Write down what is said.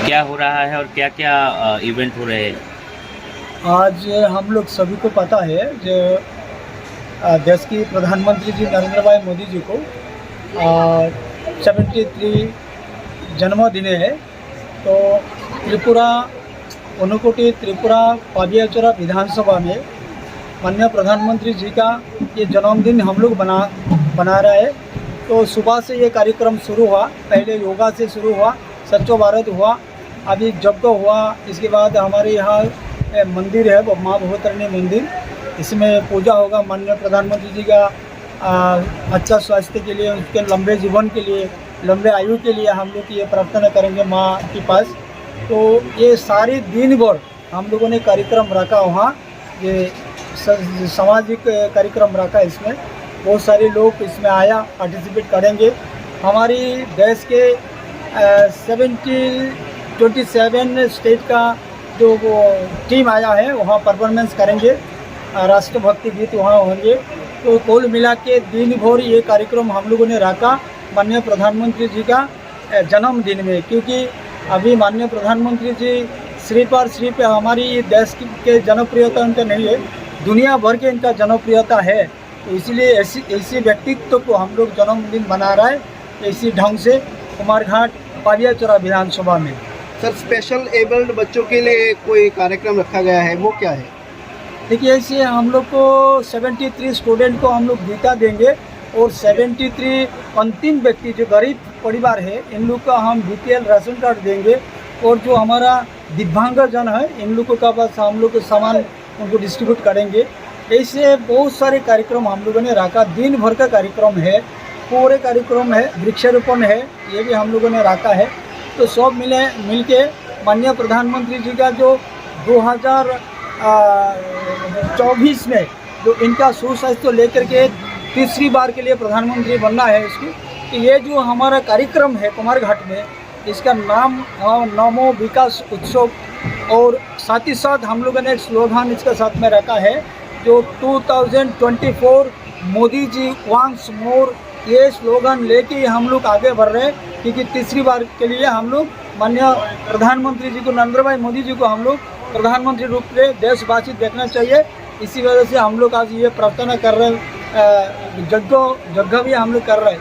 क्या हो रहा है और क्या क्या इवेंट हो रहे हैं? आज हम लोग सभी को पता है जो देश की प्रधानमंत्री जी नरेंद्र भाई मोदी जी को 73 जन्मदिन है। तो त्रिपुरा ऊनकोटी त्रिपुरा पाबियाचोरा विधानसभा में माननीय प्रधानमंत्री जी का ये जन्मदिन हम लोग बना रहा है। तो सुबह से ये कार्यक्रम शुरू हुआ। पहले योगा से शुरू हुआ, स्वच्छ भारत हुआ, अभी यज्ञ हुआ। इसके बाद हमारे यहाँ मंदिर है वो माँ बहुतरणी मंदिर, इसमें पूजा होगा। माननीय प्रधानमंत्री जी का अच्छा स्वास्थ्य के लिए, उसके लंबे जीवन के लिए, लंबे आयु के लिए हम लोग ये प्रार्थना करेंगे माँ के पास। तो ये सारी दिन भर हम लोगों ने कार्यक्रम रखा वहाँ, ये सामाजिक कार्यक्रम रखा। इसमें बहुत सारे लोग इसमें आया पार्टिसिपेट करेंगे। हमारी देश के 27 स्टेट का जो वो टीम आया है वहाँ परफॉर्मेंस करेंगे, राष्ट्रभक्ति गीत वहाँ होंगे। तो कुल मिला के दिन भर ये कार्यक्रम हम लोगों ने रखा माननीय प्रधानमंत्री जी का जन्मदिन में, क्योंकि अभी माननीय प्रधानमंत्री जी सिर्फ हमारी देश के जनप्रियता उनका नहीं है, दुनिया भर के इनका जनप्रियता है। तो इसलिए ऐसी व्यक्तित्व को हम लोग जन्मदिन मना रहा है इसी ढंग से कुमारघाट पाबियाचोरा विधानसभा में। सर, स्पेशल एबल्ड बच्चों के लिए कोई कार्यक्रम रखा गया है, वो क्या है? देखिए, ऐसे हम लोग को 73 स्टूडेंट को हम लोग गीता देंगे और 73 अंतिम व्यक्ति जो गरीब परिवार है इन लोग का हम BPL राशन कार्ड देंगे। और जो हमारा दिव्यांगजन है इन लोगों का बस हम लोग सामान उनको डिस्ट्रीब्यूट करेंगे। ऐसे बहुत सारे कार्यक्रम हम लोगों ने रखा, दिन भर का कार्यक्रम है, पूरे कार्यक्रम है, वृक्षारोपण है, ये भी हम लोगों ने रखा है। तो सब मिल के माननीय प्रधानमंत्री जी का जो 2024 में जो इनका सुस्वास्थ्य लेकर के तीसरी बार के लिए प्रधानमंत्री बनना है इसको, तो ये जो हमारा कार्यक्रम है कुमारघाट में, इसका नाम नमो विकास उत्सव। और साथ ही साथ हम लोगों ने एक स्लोगन इसके साथ में रखा है जो 2024 मोदी जी वंस मोर, ये स्लोगन लेके हम लोग आगे बढ़ रहे हैं। क्योंकि तीसरी बार के लिए हम लोग माननीय प्रधानमंत्री जी को, नरेंद्र भाई मोदी जी को हम लोग प्रधानमंत्री रूप में देशवासी देखना चाहिए। इसी वजह से हम लोग आज ये प्रार्थना कर रहे हैं, यज्ञ भी हम लोग कर रहे हैं।